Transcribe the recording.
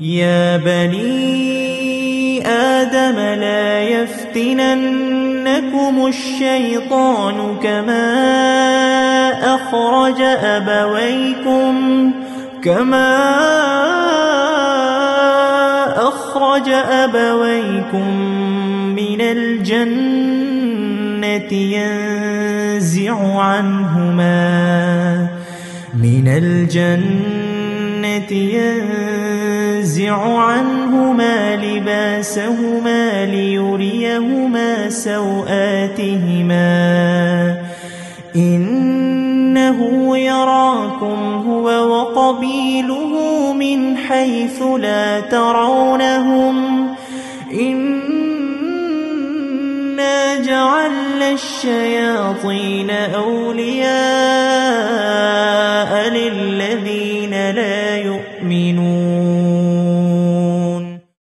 يا بني آدم لا يفتننكم الشيطان كما أخرج أبويكم من الجنة ينزع عنهما لباسهما ليريهما سوآتهما إنه يراكم هو وقبيله من حيث لا ترونهم إنا جعلنا الشياطين أولياء للذين لا يؤمنون